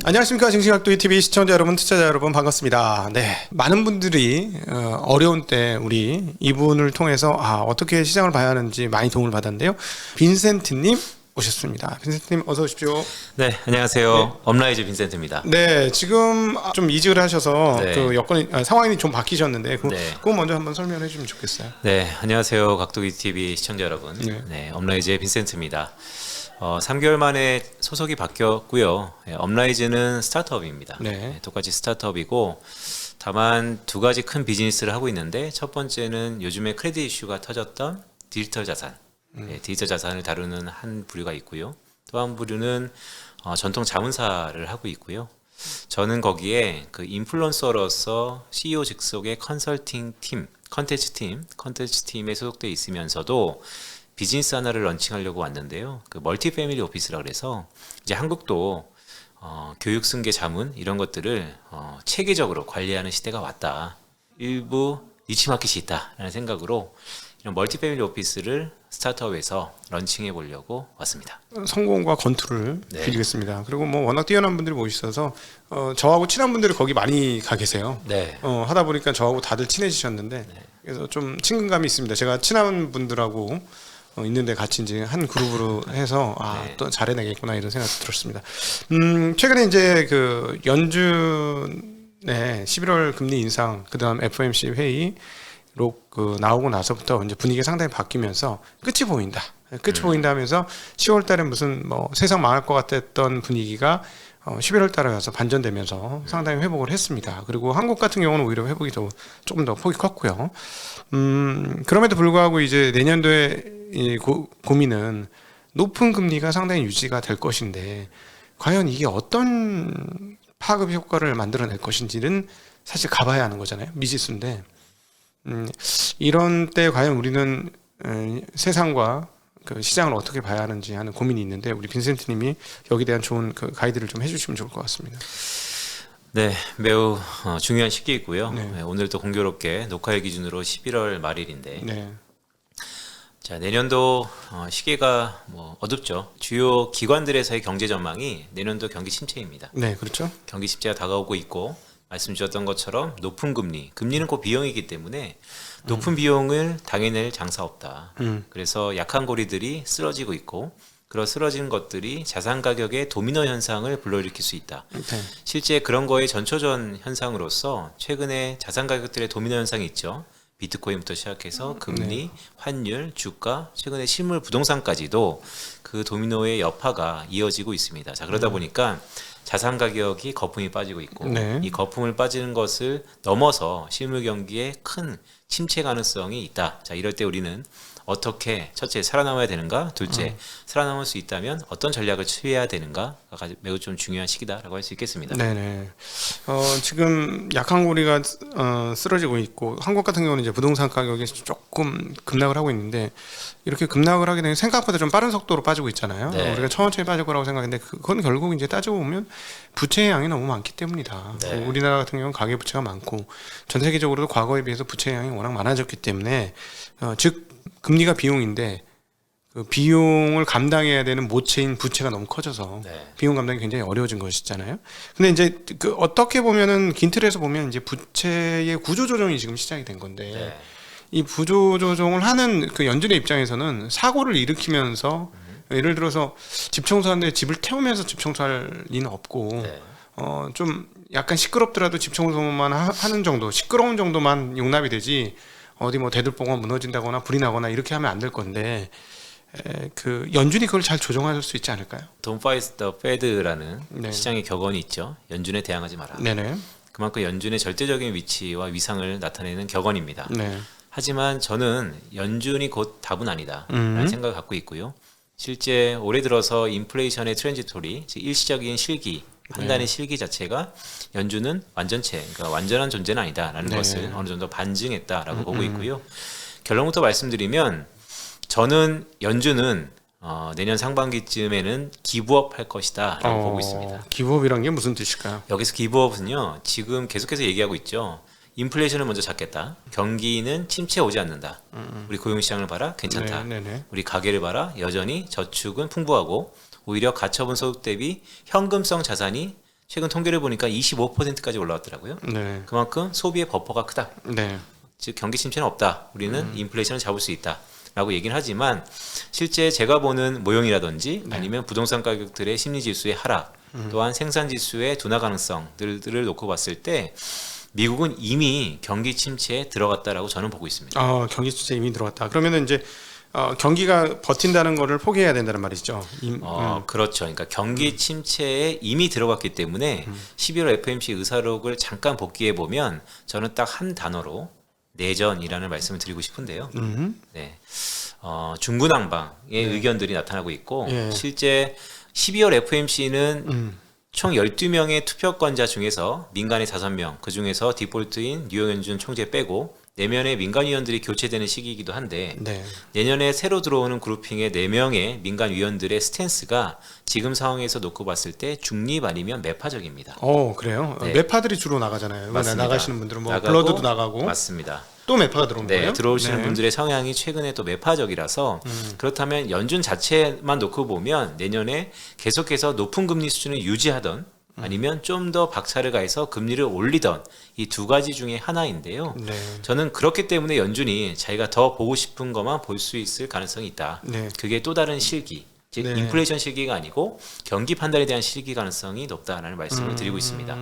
안녕하십니까. 징징학도이 TV 시청자 여러분, 투자자 여러분, 반갑습니다. 네, 많은 분들이 어려운 때 우리 이분을 통해서 어떻게 시장을 봐야 하는지 많이 도움을 받았는데요. 빈센트님 오셨습니다. 빈센트님 어서 오십시오. 네, 안녕하세요. 업라이즈 빈센트입니다. 네, 지금 좀 이직을 하셔서 네. 그 여건이 상황이 좀 바뀌셨는데 네. 그거 먼저 한번 설명해 주면 좋겠어요. 네, 안녕하세요. 각도기 TV 시청자 여러분. 네. 네, 업라이즈의 빈센트입니다. 3개월 만에 소속이 바뀌었고요. 업라이즈는 스타트업입니다. 네. 똑같이 스타트업이고 다만 두 가지 큰 비즈니스를 하고 있는데 첫 번째는 요즘에 크레딧 이슈가 터졌던 디지털 자산, 디지털 자산을 다루는 한 부류가 있고요. 또 한 부류는 전통 자문사를 하고 있고요. 저는 거기에 그 인플루언서로서 CEO 직속의 컨설팅 팀, 컨텐츠 팀에 소속돼 있으면서도 비즈니스 하나를 런칭하려고 왔는데요. 그 멀티 패밀리 오피스라 그래서 이제 한국도 교육 승계 자문 이런 것들을 체계적으로 관리하는 시대가 왔다. 일부 니치 마켓이 있다라는 생각으로 이런 멀티 패밀리 오피스를 스타트업에서 런칭해 보려고 왔습니다. 성공과 건투를 네. 빌리겠습니다. 그리고 뭐 워낙 뛰어난 분들이 모이셔서 저하고 친한 분들이 거기 많이 가 계세요. 네. 하다 보니까 저하고 다들 친해지셨는데 그래서 좀 친근감이 있습니다. 제가 친한 분들하고 있는데 같이 이제 한 그룹으로 해서 네. 또 잘해내겠구나 이런 생각이 들었습니다. 최근에 이제 그 연준의 11월 금리 인상, 그다음 FOMC 회의로 그 나오고 나서부터 이제 분위기가 상당히 바뀌면서 끝이 보인다. 끝이 보인다 하면서 10월 달에 무슨 뭐 세상 망할 것 같았던 분위기가 11월 달에 와서 반전되면서 상당히 회복을 했습니다. 그리고 한국 같은 경우는 오히려 회복이 조금 더 폭이 컸고요. 그럼에도 불구하고 이제 내년도에 고민은 높은 금리가 상당히 유지가 될 것인데 과연 이게 어떤 파급 효과를 만들어낼 것인지는 사실 가봐야 하는 거잖아요. 미지수인데 이런 때 과연 우리는 세상과 그 시장을 어떻게 봐야 하는지 하는 고민이 있는데 우리 빈센트님이 여기에 대한 좋은 그 가이드를 좀 해주시면 좋을 것 같습니다. 네, 매우 중요한 시기이고요. 네. 오늘도 공교롭게 녹화일 기준으로 11월 말일인데 네, 자, 내년도 시기가 뭐 어둡죠. 주요 기관들에서의 경제 전망이 내년도 경기 침체입니다. 네, 그렇죠. 경기 침체가 다가오고 있고 말씀 주셨던 것처럼 높은 금리는 곧 비용이기 때문에 높은 비용을 당해낼 장사 없다. 그래서 약한 고리들이 쓰러지고 있고 그런 쓰러진 것들이 자산 가격의 도미노 현상을 불러일으킬 수 있다. 네. 실제 그런 거의 전초전 현상으로서 최근에 자산 가격들의 도미노 현상이 있죠. 비트코인부터 시작해서 금리, 환율, 주가, 최근에 실물 부동산까지도 그 도미노의 여파가 이어지고 있습니다. 자, 그러다 보니까 자산 가격이 거품이 빠지고 있고 네. 이 거품을 빠지는 것을 넘어서 실물 경기에 큰 침체 가능성이 있다. 자, 이럴 때 우리는 어떻게 첫째 살아남아야 되는가, 둘째 살아남을 수 있다면 어떤 전략을 취해야 되는가가 매우 좀 중요한 시기다라고 할 수 있겠습니다. 네네. 지금 약한 고리가 쓰러지고 있고 한국 같은 경우는 이제 부동산 가격이 조금 급락을 하고 있는데 이렇게 급락을 하게 되면 생각보다 좀 빠른 속도로 빠지고 있잖아요. 네. 우리가 천천히 빠질 거라고 생각했는데 그건 결국 이제 따지고 보면 부채의 양이 너무 많기 때문이다. 네. 우리나라 같은 경우는 가계 부채가 많고 전 세계적으로도 과거에 비해서 부채의 양이 워낙 많아졌기 때문에 즉 금리가 비용인데 그 비용을 감당해야 되는 모체인 부채가 너무 커져서 네. 비용 감당이 굉장히 어려워진 것이잖아요. 근데 이제 그 어떻게 보면은 긴 틀에서 보면 이제 부채의 구조 조정이 지금 시작이 된 건데 네. 이 구조 조정을 하는 그 연준의 입장에서는 사고를 일으키면서 예를 들어서 집 청소하는데 집을 태우면서 집 청소할 리는 없고 네. 좀 약간 시끄럽더라도 집 청소만 하는 정도, 시끄러운 정도만 용납이 되지 어디 뭐 대들보가 무너진다거나 불이 나거나 이렇게 하면 안 될 건데 그 연준이 그걸 잘 조정할 수 있지 않을까요? Don't fight the Fed라는 네. 시장의 격언이 있죠. 연준에 대항하지 마라. 네네. 그만큼 연준의 절대적인 위치와 위상을 나타내는 격언입니다. 네. 하지만 저는 연준이 곧 답은 아니다 라는 생각을 갖고 있고요. 실제 올해 들어서 인플레이션의 트랜지토리, 즉 일시적인 실기, 판단의 실기 자체가 연준은 완전체, 그러니까 완전한 존재는 아니다라는 네. 것을 어느 정도 반증했다라고 보고 있고요. 결론부터 말씀드리면 저는 연준은 내년 상반기쯤에는 기부업 할 것이다라고 보고 있습니다. 기부업이란 게 무슨 뜻일까요? 여기서 기부업은요, 지금 계속해서 얘기하고 있죠. 인플레이션을 먼저 잡겠다. 경기는 침체 오지 않는다. 우리 고용시장을 봐라. 괜찮다. 네네. 우리 가계를 봐라. 여전히 저축은 풍부하고 오히려 가처분 소득 대비 현금성 자산이 최근 통계를 보니까 25%까지 올라왔더라고요. 네. 그만큼 소비의 버퍼가 크다. 네. 즉 경기 침체는 없다. 우리는 인플레이션을 잡을 수 있다. 라고 얘기는 하지만 실제 제가 보는 모형이라든지 아니면 부동산 가격들의 심리 지수의 하락, 또한 생산 지수의 둔화 가능성들을 놓고 봤을 때 미국은 이미 경기 침체에 들어갔다라고 저는 보고 있습니다. 경기 침체 이미 들어갔다. 그러면은 이제 경기가 버틴다는 거를 포기해야 된다는 말이죠. 그렇죠. 그러니까 경기 침체에 이미 들어갔기 때문에 11월 FOMC 의사록을 잠깐 복기해 보면 저는 딱 한 단어로 내전이라는 말씀을 드리고 싶은데요. 네. 중구난방의 의견들이 나타나고 있고 예. 실제 12월 FOMC는 총 12명의 투표권자 중에서 민간의 5명, 그 중에서 디폴트인 뉴욕 연준 총재 빼고 4명의 민간 위원들이 교체되는 시기이기도 한데 네. 내년에 새로 들어오는 그룹핑의 4명의 민간 위원들의 스탠스가 지금 상황에서 놓고 봤을 때 중립 아니면 매파적입니다. 그래요? 네. 매파들이 주로 나가잖아요. 맞습니다. 나가시는 분들은 뭐 나가고, 블러드도 나가고 맞습니다. 또 매파가 들어오는 네, 거예요? 들어오시는 네. 분들의 성향이 최근에 또 매파적이라서 그렇다면 연준 자체만 놓고 보면 내년에 계속해서 높은 금리 수준을 유지하던 아니면 좀 더 박차를 가해서 금리를 올리던 이 두 가지 중에 하나인데요. 네. 저는 그렇기 때문에 연준이 자기가 더 보고 싶은 것만 볼 수 있을 가능성이 있다. 네. 그게 또 다른 실기, 즉 네. 인플레이션 실기가 아니고 경기 판단에 대한 실기 가능성이 높다라는 말씀을 드리고 있습니다.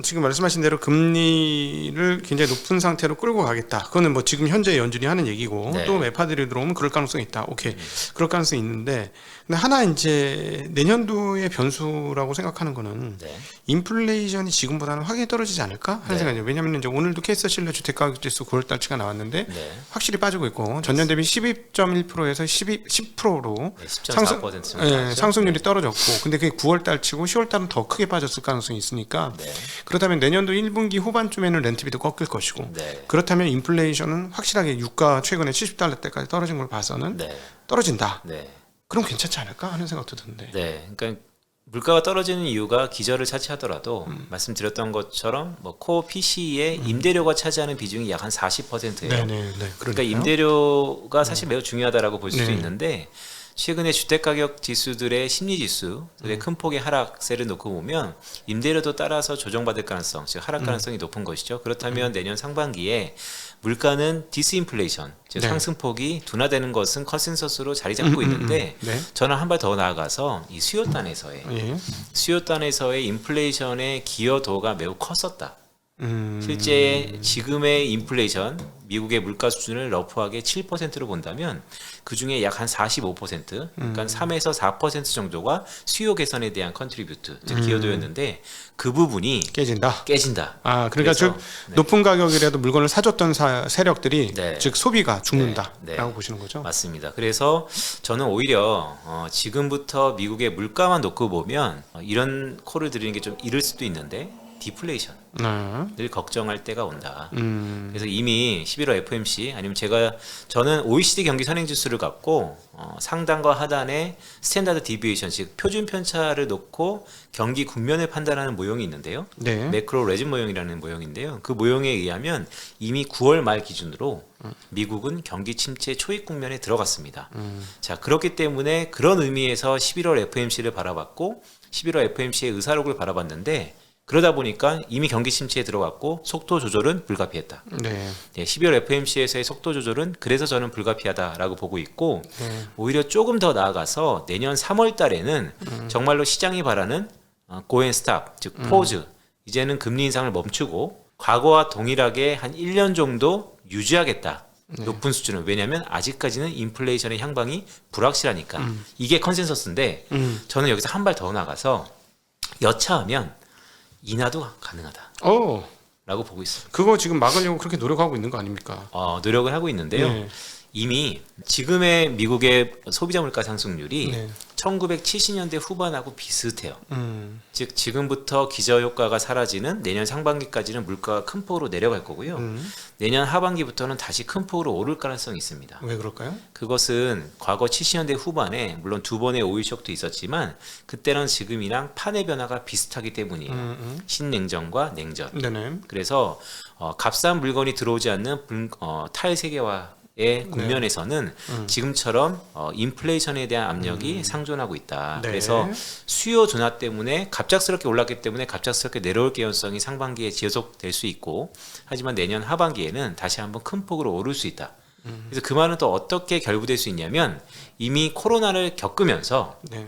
지금 말씀하신 대로 금리를 굉장히 높은 상태로 끌고 가겠다. 그거는 뭐 지금 현재 연준이 하는 얘기고 네. 또 매파들이 들어오면 그럴 가능성이 있다. 오케이. 그럴 가능성이 있는데 근데 하나 이제 내년도의 변수라고 생각하는 거는 네. 인플레이션이 지금보다는 확연히 떨어지지 않을까 하는 네. 생각이에요. 왜냐하면 이제 오늘도 케이스 실내 주택가격지수 9월달치가 나왔는데 네. 확실히 빠지고 있고 전년 대비 12.1%에서 10%로 네, 10.4% 정도 나왔죠. 상승률이 떨어졌고 근데 그게 9월달치고 10월달은 더 크게 빠졌을 가능성이 있으니까 네. 그렇다면 내년도 1분기 후반쯤에는 렌트비도 꺾일 것이고 네. 그렇다면 인플레이션은 확실하게 유가 최근에 70달러대까지 떨어진 걸 봐서는 네. 떨어진다. 네. 그럼 괜찮지 않을까 하는 생각도 드는데. 네, 그러니까 물가가 떨어지는 이유가 기저를 차지하더라도 말씀드렸던 것처럼 뭐 코어 PC의 임대료가 차지하는 비중이 약 한 40%예요. 네네. 그러니까 임대료가 사실 매우 중요하다라고 볼 수도 네. 있는데 최근에 주택가격 지수들의 심리 지수들의 큰 폭의 하락세를 놓고 보면 임대료도 따라서 조정받을 가능성, 즉 하락 가능성이 높은 것이죠. 그렇다면 내년 상반기에 물가는 디스인플레이션, 즉 네. 상승폭이 둔화되는 것은 컨센서스로 자리 잡고 있는데 네. 저는 한 발 더 나아가서 이 수요단에서의 예. 인플레이션의 기여도가 매우 컸었다. 음. 실제 지금의 인플레이션, 미국의 물가 수준을 러프하게 7%로 본다면 그 중에 약 한 45%, 그러니까 3에서 4% 정도가 수요 개선에 대한 컨트리뷰트, 즉 기여도였는데 그 부분이 깨진다. 깨진다. 그러니까 그래서, 즉 높은 가격이라도 물건을 사줬던 세력들이 네. 즉 소비가 죽는다라고 네. 네. 보시는 거죠. 맞습니다. 그래서 저는 오히려 지금부터 미국의 물가만 놓고 보면 이런 콜을 드리는 게 좀 이를 수도 있는데 디플레이션. 늘 걱정할 때가 온다. 그래서 이미 11월 FOMC 아니면 저는 OECD 경기 선행 지수를 갖고 상단과 하단에 스탠다드 디비에이션 즉 표준 편차를 놓고 경기 국면을 판단하는 모형이 있는데요. 네. 매크로 레진 모형이라는 모형인데요. 그 모형에 의하면 이미 9월 말 기준으로 미국은 경기 침체 초입 국면에 들어갔습니다. 자, 그렇기 때문에 그런 의미에서 11월 FOMC를 바라봤고 11월 FOMC의 의사록을 바라봤는데 그러다 보니까 이미 경기 침체에 들어갔고 속도 조절은 불가피했다. 네. 네, 12월 FOMC에서의 속도 조절은 그래서 저는 불가피하다라고 보고 있고 오히려 조금 더 나아가서 내년 3월 달에는 정말로 시장이 바라는 go and stop, 즉 포즈. 이제는 금리 인상을 멈추고 과거와 동일하게 한 1년 정도 유지하겠다. 높은 수준은 왜냐하면 아직까지는 인플레이션의 향방이 불확실하니까 이게 컨센서스인데 저는 여기서 한 발 더 나가서 여차하면 인하도 가능하다. 라고 보고 있습니다. 그거 지금 막으려고 그렇게 노력하고 있는 거 아닙니까? 노력을 하고 있는데요. 네. 이미 지금의 미국의 소비자 물가 상승률이 네. 1970년대 후반하고 비슷해요. 음. 즉 지금부터 기저효과가 사라지는 내년 상반기까지는 물가가 큰 폭으로 내려갈 거고요. 내년 하반기부터는 다시 큰 폭으로 오를 가능성이 있습니다. 왜 그럴까요? 그것은 과거 70년대 후반에 물론 두 번의 오일 쇼크도 있었지만 그때는 지금이랑 판의 변화가 비슷하기 때문이에요. 신냉전과 냉전. 네네. 그래서 값싼 물건이 들어오지 않는 탈세계화 국면에서는 지금처럼 인플레이션에 대한 압력이 상존하고 있다. 네. 그래서 수요 둔화 때문에 갑작스럽게 올랐기 때문에 갑작스럽게 내려올 개연성이 상반기에 지속될 수 있고, 하지만 내년 하반기에는 다시 한번 큰 폭으로 오를 수 있다. 그래서 그 말은 또 어떻게 결부될 수 있냐면, 이미 코로나를 겪으면서 네.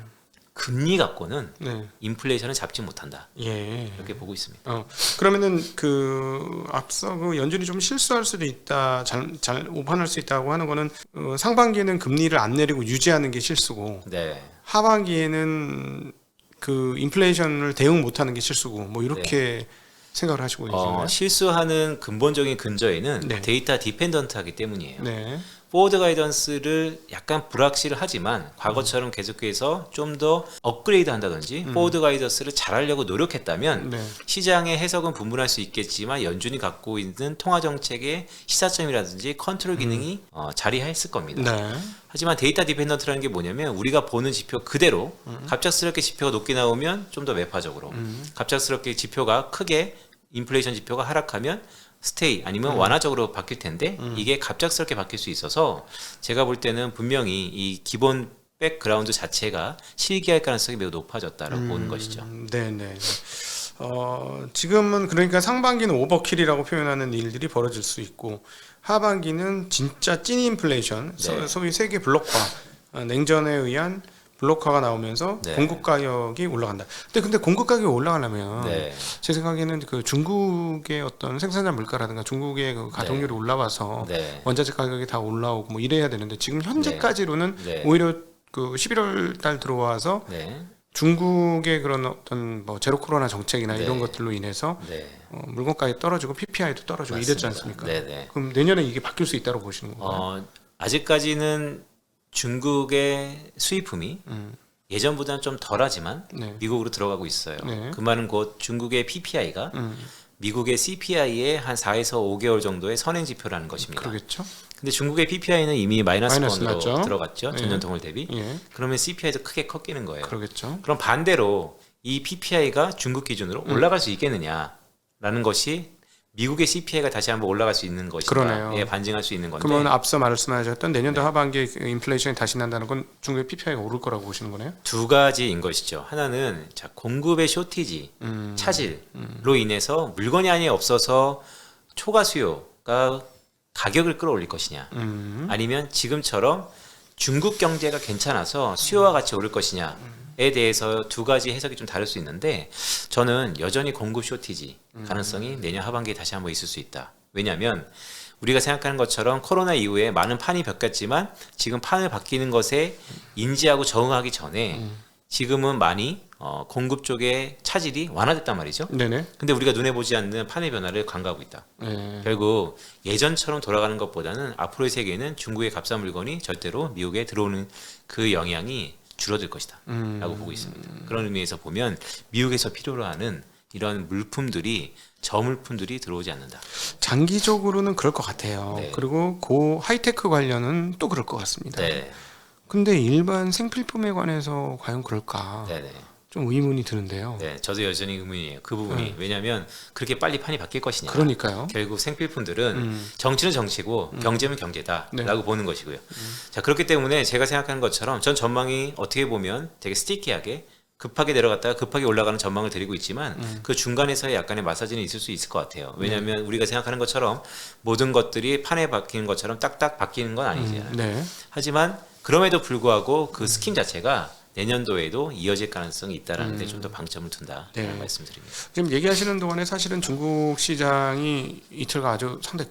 금리 갖고는 네. 인플레이션을 잡지 못한다. 예. 이렇게 보고 있습니다. 그러면은 그 앞서 그 연준이 좀 실수할 수도 있다, 잘 오판할 수 있다고 하는 거는 상반기에는 금리를 안 내리고 유지하는 게 실수고, 네. 하반기에는 그 인플레이션을 대응 못하는 게 실수고, 뭐 이렇게 생각을 하시고 계신가요? 실수하는 근본적인 근저에는 네. 데이터 디펜던트하기 때문이에요. 네. 포워드 가이던스를 약간 불확실하지만 과거처럼 계속해서 좀 더 업그레이드 한다든지 포워드 가이던스를 잘하려고 노력했다면 네. 시장의 해석은 분분할 수 있겠지만 연준이 갖고 있는 통화정책의 시사점이라든지 컨트롤 기능이 자리했을 겁니다. 네. 하지만 데이터 디펜던트라는 게 뭐냐면, 우리가 보는 지표 그대로 갑작스럽게 지표가 높게 나오면 좀 더 매파적으로, 갑작스럽게 지표가 크게 인플레이션 지표가 하락하면 스테이 아니면 완화적으로 바뀔 텐데, 이게 갑작스럽게 바뀔 수 있어서 제가 볼 때는 분명히 이 기본 백그라운드 자체가 실기할 가능성이 매우 높아졌다라고 보는 것이죠. 네네. 지금은 그러니까 상반기는 오버킬이라고 표현하는 일들이 벌어질 수 있고, 하반기는 진짜 찐 인플레이션, 네. 소위 세계 블록화, 냉전에 의한 블록화가 나오면서 네. 공급 가격이 올라간다. 근데 공급 가격이 올라가려면 네. 제 생각에는 그 중국의 어떤 생산자 물가라든가 중국의 그 가동률이 올라와서 네. 원자재 가격이 다 올라오고 뭐 이래야 되는데, 지금 현재까지로는 네. 오히려 그 11월 달 들어와서 네. 중국의 그런 어떤 뭐 제로 코로나 정책이나 네. 이런 것들로 인해서 네. 물건 가격이 떨어지고 PPI도 떨어지고 이랬지 않습니까? 네네. 그럼 내년에 이게 바뀔 수 있다고 보시는 건가요? 아직까지는 중국의 수입품이 예전보다는 좀 덜하지만 네. 미국으로 들어가고 있어요. 네. 그 말은 곧 중국의 PPI가 미국의 CPI의 한 4에서 5개월 정도의 선행 지표라는 것입니다. 그러겠죠. 근데 중국의 PPI는 이미 마이너스권으로 났죠. 들어갔죠. 예. 전년동월 대비. 예, 그러면 CPI도 크게 꺾이는 거예요. 그러겠죠. 그럼 반대로 이 PPI가 중국 기준으로 올라갈 수 있겠느냐라는 것이 미국의 CPI가 다시 한번 올라갈 수 있는 것인가, 그러네요. 예, 반증할 수 있는 건데. 그러면 앞서 말씀하셨던 내년도 하반기에 그 인플레이션이 다시 난다는 건 중국의 PPI가 오를 거라고 보시는 거네요. 두 가지인 것이죠. 하나는 자, 공급의 쇼티지, 차질로 인해서 물건이 아예 없어서 초과 수요가 가격을 끌어올릴 것이냐, 아니면 지금처럼 중국 경제가 괜찮아서 수요와 같이 오를 것이냐에 대해서 두 가지 해석이 좀 다를 수 있는데, 저는 여전히 공급 쇼티지 가능성이 내년 하반기에 다시 한번 있을 수 있다. 왜냐하면 우리가 생각하는 것처럼 코로나 이후에 많은 판이 바뀌었지만 지금 판을 바뀌는 것에 인지하고 적응하기 전에 지금은 많이 공급 쪽의 차질이 완화됐단 말이죠. 네네. 근데 우리가 눈에 보지 않는 판의 변화를 간과하고 있다. 네. 결국 예전처럼 돌아가는 것보다는 앞으로의 세계는 중국의 값싼 물건이 절대로 미국에 들어오는 그 영향이 줄어들 것이다 라고 보고 있습니다. 그런 의미에서 보면 미국에서 필요로 하는 이런 물품들이, 저물품들이 들어오지 않는다. 장기적으로는 그럴 것 같아요. 네. 그리고 고 하이테크 관련은 또 그럴 것 같습니다. 네. 근데 일반 생필품에 관해서 과연 그럴까? 네네. 좀 의문이 드는데요. 네, 저도 여전히 의문이에요. 그 부분이. 왜냐하면 그렇게 빨리 판이 바뀔 것이냐. 그러니까요. 결국 생필품들은 정치는 정치고 경제는 경제다라고 네. 보는 것이고요. 자, 그렇기 때문에 제가 생각하는 것처럼 전 전망이 어떻게 보면 되게 스티키하게 급하게 내려갔다가 급하게 올라가는 전망을 드리고 있지만 그 중간에서의 약간의 마사지는 있을 수 있을 것 같아요. 왜냐하면 우리가 생각하는 것처럼 모든 것들이 판에 바뀌는 것처럼 딱딱 바뀌는 건 아니잖아요. 네. 하지만 그럼에도 불구하고 그 스킨 자체가 내년도에도 이어질 가능성이 있다라는 데 좀 더 방점을 둔다라는 네. 말씀드립니다. 지금 얘기하시는 동안에 사실은 중국 시장이 이틀가 아주 상당히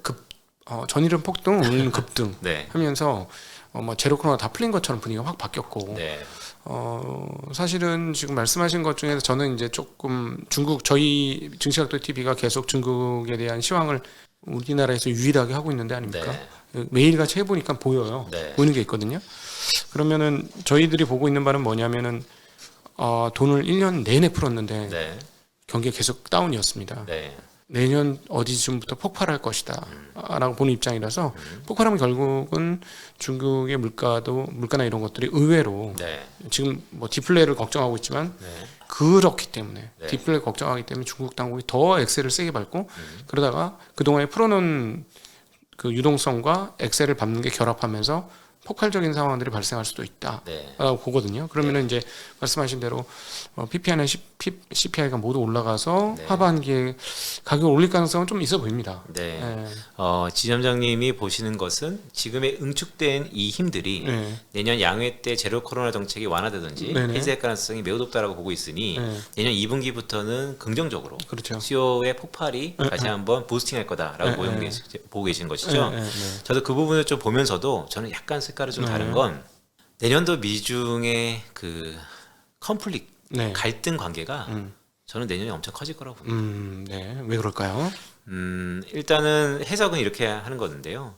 전일은 폭등, 오늘은 급등 네. 하면서 뭐 제로 코로나 다 풀린 것처럼 분위기가 확 바뀌었고, 네. 사실은 지금 말씀하신 것 중에서 저는 이제 조금 중국, 저희 증시각도 TV가 계속 중국에 대한 시황을 우리나라에서 유일하게 하고 있는데 아닙니까? 네. 매일같이 해보니까 보여요. 네. 보이는 게 있거든요. 그러면은 저희들이 보고 있는 바는 뭐냐면은 돈을 1년 내내 풀었는데 네. 경기가 계속 다운이었습니다. 네. 내년 어디쯤부터 폭발할 것이다 라고 보는 입장이라서, 폭발하면 결국은 중국의 물가나 이런 것들이 의외로 네. 지금 뭐 디플레를 걱정하고 있지만 네. 그렇기 때문에 네. 디플레 걱정하기 때문에 중국 당국이 더 엑셀을 세게 밟고, 그러다가 그동안에 풀어놓은 그 유동성과 엑셀을 밟는 게 결합하면서 폭발적인 상황들이 발생할 수도 있다라고 네. 보거든요. 그러면은 이제 말씀하신 대로 PPI나 CPI가 모두 올라가서 네. 하반기에 가격을 올릴 가능성은 좀 있어 보입니다. 네. 네. 지점장님이 보시는 것은 지금의 응축된 이 힘들이 네. 내년 양회 때 제로 코로나 정책이 완화되든지 네네. 폐지될 가능성이 매우 높다라고 보고 있으니 네. 내년 2분기부터는 긍정적으로 그렇죠. 수요의 폭발이 다시 한번 부스팅할 거다라고 보고 계신 것이죠. 네. 저도 그 부분을 좀 보면서도 저는 약간 색깔이 좀 다른 건 내년도 미중의 그 컨플릭 네. 갈등 관계가 저는 내년에 엄청 커질 거라고 봅니다. 네. 왜 그럴까요? 일단은 해석은 이렇게 하는 건데요.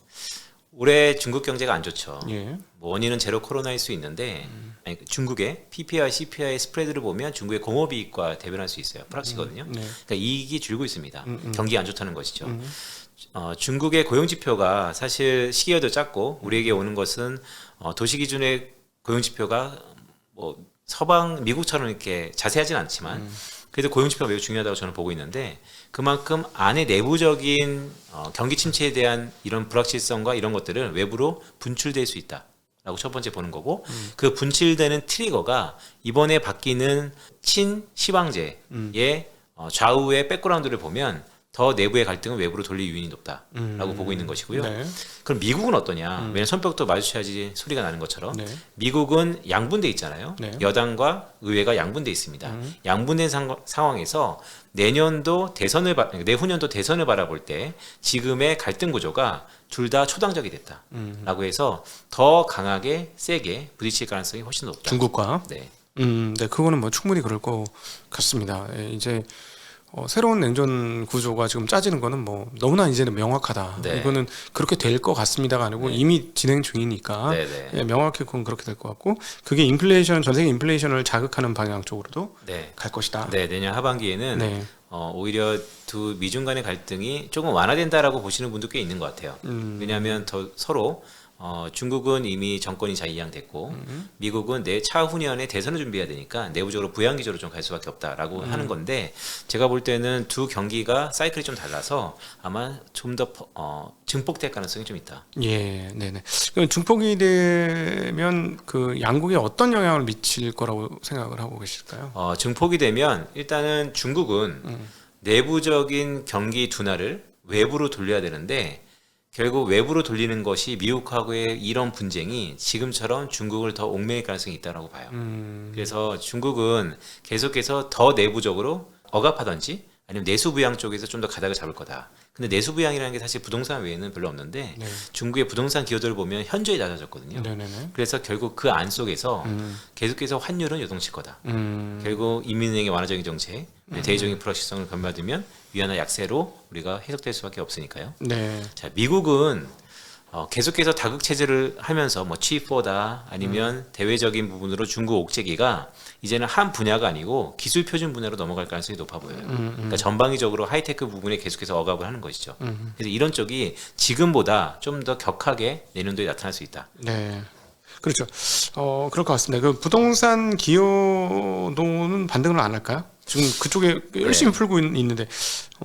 올해 중국 경제가 안 좋죠. 예. 뭐 원인은 제로 코로나일 수 있는데 아니, 중국의 PPI, CPI 스프레드를 보면 중국의 공업이익과 대변할 수 있어요. 프락시거든요. 네. 그러니까 이익이 줄고 있습니다. 경기 안 좋다는 것이죠. 중국의 고용 지표가 사실 시기가 짧고 우리에게 오는 것은 도시 기준의 고용 지표가 뭐 서방 미국처럼 이렇게 자세하진 않지만 그래도 고용 지표가 매우 중요하다고 저는 보고 있는데 그만큼 안에 내부적인 경기 침체에 대한 이런 불확실성과 이런 것들은 외부로 분출될 수 있다라고 첫 번째 보는 거고 그 분출되는 트리거가 이번에 바뀌는 친시황제의 좌우의 백그라운드를 보면 더 내부의 갈등은 외부로 돌릴 요인이 높다라고 보고 있는 것이고요. 네. 그럼 미국은 어떠냐? 왜냐면 손뼉도 마주쳐야지 소리가 나는 것처럼 네. 미국은 양분돼 있잖아요. 네. 여당과 의회가 양분돼 있습니다. 양분된 상황에서 내년도 내후년도 대선을 바라볼 때 지금의 갈등 구조가 둘 다 초당적이 됐다라고 해서 더 강하게 세게 부딪힐 가능성이 훨씬 높다. 중국과 네. 네, 그거는 뭐 충분히 그럴 것 같습니다. 예, 이제 새로운 냉전 구조가 지금 짜지는 거는 뭐 너무나 이제는 명확하다. 네. 이거는 그렇게 될 것 같습니다가 아니고 이미 진행 중이니까 네. 예, 명확히 그건 그렇게 될 것 같고 그게 전 세계 인플레이션을 자극하는 방향 쪽으로도 네. 갈 것이다. 네, 내년 하반기에는 네. 오히려 두 미중 간의 갈등이 조금 완화된다라고 보시는 분도 꽤 있는 것 같아요. 왜냐하면 더 서로 중국은 이미 정권이 자이양됐고 미국은 내 차후년에 대선을 준비해야 되니까 내부적으로 부양 기조로 좀 갈 수밖에 없다라고 하는 건데 제가 볼 때는 두 경기가 사이클이 좀 달라서 아마 좀 더 증폭될 가능성이 좀 있다. 예, 네네. 그럼 중폭이 되면 그 양국에 어떤 영향을 미칠 거라고 생각을 하고 계실까요? 증폭이 되면 일단은 중국은 내부적인 경기 둔화를 외부로 돌려야 되는데 결국 외부로 돌리는 것이 미국하고의 이런 분쟁이 지금처럼 중국을 더 옥매일 가능성이 있다고 봐요. 그래서 중국은 계속해서 더 내부적으로 억압하든지 아니면 내수부양 쪽에서 좀 더 가닥을 잡을 거다. 근데 내수부양이라는 게 사실 부동산 외에는 별로 없는데 네. 중국의 부동산 기여도를 보면 현저히 낮아졌거든요. 네네네. 그래서 결국 그 안 속에서 계속해서 환율은 요동칠 거다. 결국 인민은행의 완화적인 정책, 대외적인 불확실성을 변화되면 위안화 약세로 우리가 해석될 수밖에 없으니까요. 네. 자, 미국은 계속해서 다극 체제를 하면서 뭐 G4다 아니면 대외적인 부분으로 중국 옥죄기가 이제는 한 분야가 아니고 기술 표준 분야로 넘어갈 가능성이 높아 보여요. 그러니까 전방위적으로 하이테크 부분에 계속해서 억압을 하는 것이죠. 그래서 이런 쪽이 지금보다 좀 더 격하게 내년도에 나타날 수 있다. 네. 그렇죠. 그럴 것 같습니다. 그 부동산 기여도는 반등을 안 할까요? 지금 그쪽에 열심히 풀고 있는데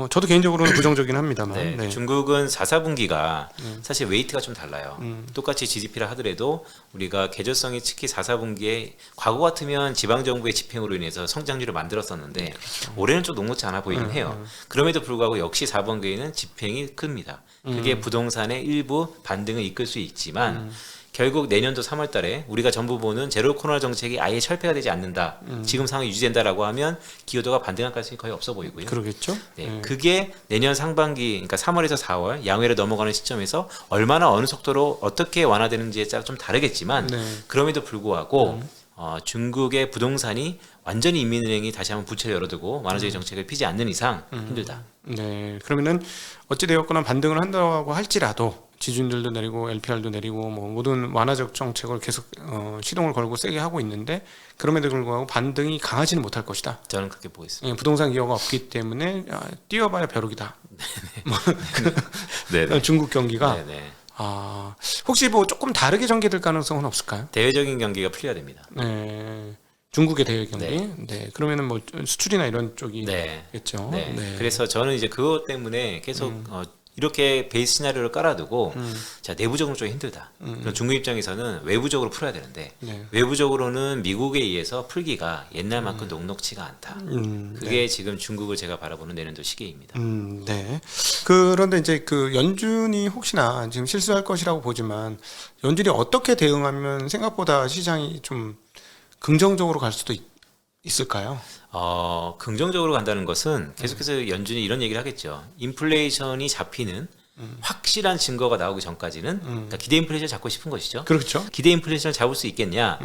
저도 개인적으로는 부정적이긴 합니다만. 네, 네. 중국은 4, 4분기가 사실 웨이트가 좀 달라요. 똑같이 GDP라 하더라도 우리가 계절성이 특히 4, 4분기에 과거 같으면 지방정부의 집행으로 인해서 성장률을 만들었었는데 올해는 좀 녹록지 않아 보이긴 해요. 그럼에도 불구하고 역시 4분기에는 집행이 큽니다. 그게 부동산의 일부 반등을 이끌 수 있지만 결국 내년도 3월 달에 우리가 전부 보는 제로 코로나 정책이 아예 철폐가 되지 않는다. 지금 상황이 유지된다라고 하면 기여도가 반등할 가능성이 거의 없어 보이고요. 그러겠죠. 네, 그게 내년 상반기, 그러니까 3월에서 4월 양회를 넘어가는 시점에서 얼마나 어느 속도로 어떻게 완화되는지에 따라 좀 다르겠지만 네. 그럼에도 불구하고 중국의 부동산이 완전히 인민은행이 다시 한번 부채를 열어두고 완화적인 정책을 피지 않는 이상 힘들다. 네. 그러면은 어찌 되었거나 반등을 한다고 할지라도 지준들도 내리고 LPR도 내리고 뭐 모든 완화적 정책을 계속 시동을 걸고 세게 하고 있는데 그럼에도 불구하고 반등이 강하지는 못할 것이다. 저는 그렇게 보고 있습니다. 예, 부동산 기여가 없기 때문에 뛰어봐야 벼룩이다. 네, 중국 경기가 네. 혹시 뭐 조금 다르게 전개될 가능성은 없을까요? 대외적인 경기가 풀려야 됩니다. 네. 중국의 대외 경기. 네. 그러면은 뭐 수출이나 이런 쪽이 네. 겠죠. 네. 그래서 저는 이제 그것 때문에 계속 이렇게 베이스 시나리오를 깔아두고 자 내부적으로 좀 힘들다. 그럼 중국 입장에서는 외부적으로 풀어야 되는데 네. 외부적으로는 미국에 의해서 풀기가 옛날만큼 녹록치가 않다. 그게 네. 지금 중국을 제가 바라보는 내년도 시기입니다. 네. 그런데 이제 그 연준이 혹시나 지금 실수할 것이라고 보지만 연준이 어떻게 대응하면 생각보다 시장이 좀 긍정적으로 갈 수도 있을까요? 긍정적으로 간다는 것은 계속해서 연준이 이런 얘기를 하겠죠. 인플레이션이 잡히는 확실한 증거가 나오기 전까지는 그러니까 기대 인플레이션을 잡고 싶은 것이죠. 그렇죠. 기대 인플레이션을 잡을 수 있겠냐?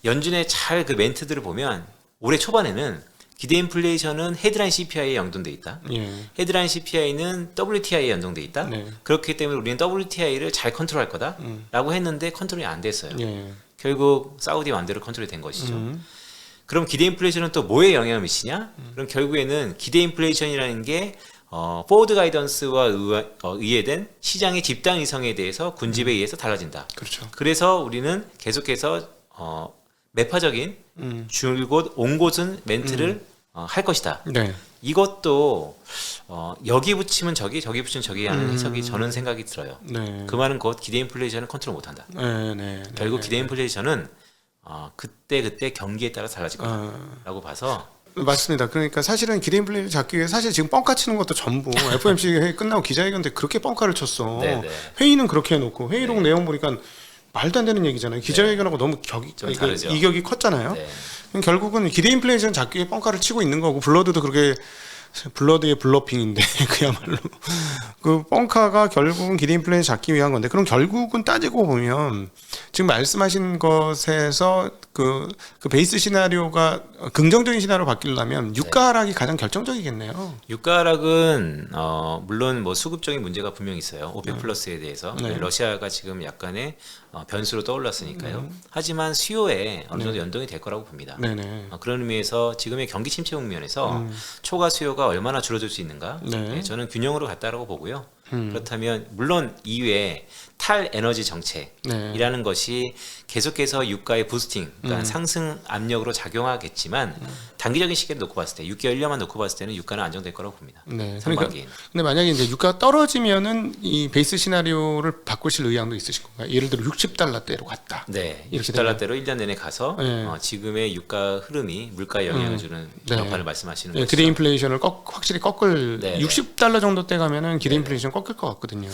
연준의 잘 그 멘트들을 보면 올해 초반에는 기대 인플레이션은 헤드라인 CPI에 연동돼 있다. 예. 헤드라인 CPI는 WTI에 연동돼 있다. 네. 그렇기 때문에 우리는 WTI를 잘 컨트롤할 거다라고 했는데 컨트롤이 안 됐어요. 예. 결국 사우디 완대로 컨트롤이 된 것이죠. 그럼 기대 인플레이션은 또 뭐에 영향을 미치냐? 그럼 결국에는 기대 인플레이션이라는 게 포워드 가이던스와 의해된 시장의 집단 의성에 대해서 군집에 의해서 달라진다. 그렇죠. 그래서 우리는 계속해서 매파적인 줄곧 온 곳은 멘트를 할 것이다. 네. 이것도 여기 붙이면 저기 붙이면 저기 하는 해석이 저는 생각이 들어요. 네. 그 말은 곧 기대 인플레이션을 컨트롤 못한다. 네. 네. 결국 기대 인플레이션은 그때 경기에 따라 달라질 거라고 봐서 맞습니다. 그러니까 사실은 기대 인플레이션 잡기 위해 사실 지금 뻥카 치는 것도 전부 FOMC 회의 끝나고 기자회견 때 그렇게 뻥카를 쳤어. 네네. 회의는 그렇게 해놓고 회의록 내용 보니까 말도 안 되는 얘기잖아요. 기자회견하고 너무 좀 다르죠. 이격이 컸잖아요. 네. 그럼 결국은 기대 인플레이션 잡기 위해 뻥카를 치고 있는 거고 블러드도 그렇게 블러드의 블러핑인데 그야말로 그 뻥카가 결국은 기대 인플레이션 잡기 위한 건데 그럼 결국은 따지고 보면 지금 말씀하신 것에서 그 베이스 시나리오가 긍정적인 시나리오로 바뀌려면 유가 하락이 가장 결정적이겠네요. 유가 하락은 물론 뭐 수급적인 문제가 분명히 있어요. 오펙 플러스에 대해서 네. 러시아가 지금 약간의 변수로 떠올랐으니까요. 하지만 수요에 어느 정도 연동이 될 거라고 봅니다. 네네. 그런 의미에서 지금의 경기 침체 국면에서 초과 수요가 얼마나 줄어들 수 있는가? 네. 네, 저는 균형으로 갔다라고 보고요. 그렇다면 물론 이외에 탈에너지 정책이라는 것이 계속해서 유가의 부스팅, 그러니까 상승 압력으로 작용하겠지만 단기적인 시기를 놓고 봤을 때 6개월 1년만 놓고 봤을 때는 유가는 안정될 거라고 봅니다. 네. 상반기에는. 근데 만약에 이제 유가가 떨어지면은 이 베이스 시나리오를 바꾸실 의향도 있으신 건가요? 예를 들어 60달러대로 갔다. 네, 이렇게 60달러대로 1년 내내 가서 네. 지금의 유가 흐름이 물가에 영향을 주는 네. 여파를 말씀하시는 네, 거죠. 기대 인플레이션을 확실히 꺾을 네. 60달러 정도 때 가면은 기대 인플레이션 꺾일 것 같거든요.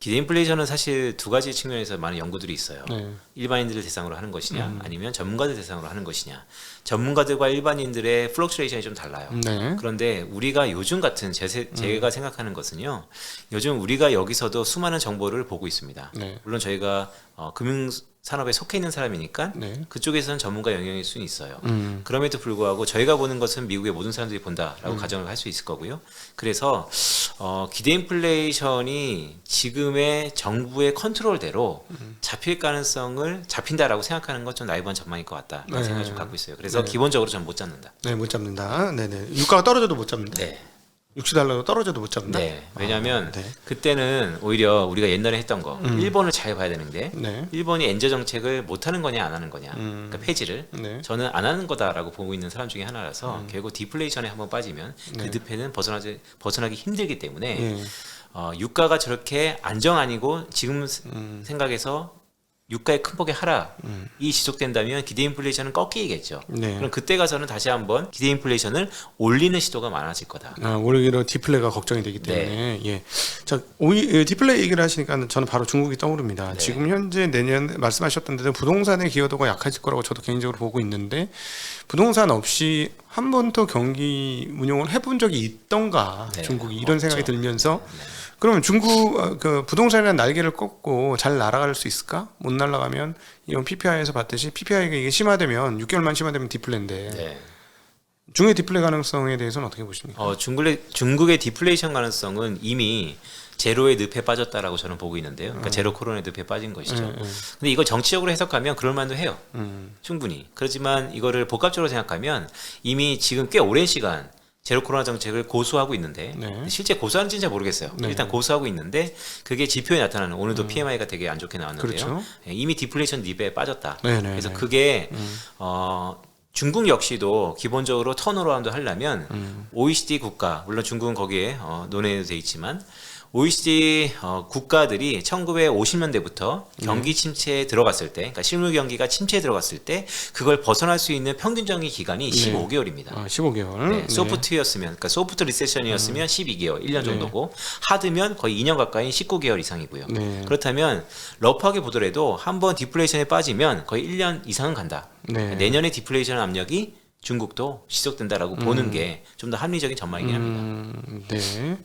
기대 인플레이션은 사실 두 가지 측면에서 많은 연구들이 있어요. 네. 일반인들을 대상으로 하는 것이냐, 아니면 전문가들 대상으로 하는 것이냐. 전문가들과 일반인들의 플럭츄레이션이 좀 달라요. 네. 그런데 우리가 요즘 같은 제가 생각하는 것은요. 요즘 우리가 여기서도 수많은 정보를 보고 있습니다. 네. 물론 저희가 금융 산업에 속해 있는 사람이니까 네. 그쪽에서는 전문가 영역일 수는 있어요. 그럼에도 불구하고 저희가 보는 것은 미국의 모든 사람들이 본다라고 가정을 할 수 있을 거고요. 그래서 기대 인플레이션이 지금의 정부의 컨트롤대로 잡힐 가능성을 잡힌다라고 생각하는 건 좀 나이브한 전망일 것 같다라는 네. 생각을 좀 갖고 있어요. 그래서 기본적으로 전 못 잡는다. 네, 못 잡는다. 네네. 유가가 떨어져도 못 잡는다. 네. 60달러로 떨어져도 못 잡는다. 네. 왜냐하면 네. 그때는 오히려 우리가 옛날에 했던 거 일본을 잘 봐야 되는데 네. 일본이 엔저 정책을 못 하는 거냐 안 하는 거냐 그러니까 폐지를 네. 저는 안 하는 거다라고 보고 있는 사람 중에 하나라서 결국 디플레이션에 한번 빠지면 그 늪에는 벗어나기 힘들기 때문에 예. 유가가 저렇게 안정 아니고 지금 생각에서 유가의 큰 폭의 하락이 지속된다면 기대 인플레이션은 꺾이겠죠. 네. 그럼 그때 가서는 다시 한번 기대 인플레이션을 올리는 시도가 많아질 거다. 오히려 디플레이가 걱정이 되기 때문에 예. 자, 디플레이 얘기를 하시니까 저는 바로 중국이 떠오릅니다. 네. 지금 현재 내년 말씀하셨던 대로 부동산의 기여도가 약해질 거라고 저도 개인적으로 보고 있는데 부동산 없이 한 번도 경기 운용을 해본 적이 있던가 네. 중국이 이런 생각이 없죠. 들면서 그러면 중국 그 부동산이라는 날개를 꺾고 잘 날아갈 수 있을까? 못 날아가면 이건 PPI에서 봤듯이 PPI가 이게 심화되면 6개월만 심화되면 디플레인데 네. 중국의 디플레 가능성에 대해서는 어떻게 보십니까? 중국의 디플레이션 가능성은 이미 제로의 늪에 빠졌다라고 저는 보고 있는데요. 그러니까 제로 코로나의 늪에 빠진 것이죠. 근데 이걸 정치적으로 해석하면 그럴 만도 해요. 충분히. 그렇지만 이거를 복합적으로 생각하면 이미 지금 꽤 오랜 시간 제로 코로나 정책을 고수하고 있는데 네. 실제 고수하는지는 잘 모르겠어요. 네. 일단 고수하고 있는데 그게 지표에 나타나는 오늘도 PMI가 되게 안 좋게 나왔는데요. 그렇죠. 이미 디플레이션 늪에 빠졌다. 네네. 그래서 그게 중국 역시도 기본적으로 턴어라운드 하려면 OECD 국가, 물론 중국은 거기에 논의돼 있지만 OECD 국가들이 1950년대부터 경기 침체에 들어갔을 때, 그러니까 실물 경기가 침체에 들어갔을 때 그걸 벗어날 수 있는 평균적인 기간이 15개월입니다. 15개월. 네, 소프트였으면, 그러니까 소프트 리세션이었으면 12개월, 1년 정도고 하드면 거의 2년 가까이 19개월 이상이고요. 네. 그렇다면 러프하게 보더라도 한번 디플레이션에 빠지면 거의 1년 이상은 간다. 네. 내년에 디플레이션 압력이 중국도 지속된다라고 보는 게 좀 더 합리적인 전망이긴 합니다. 네.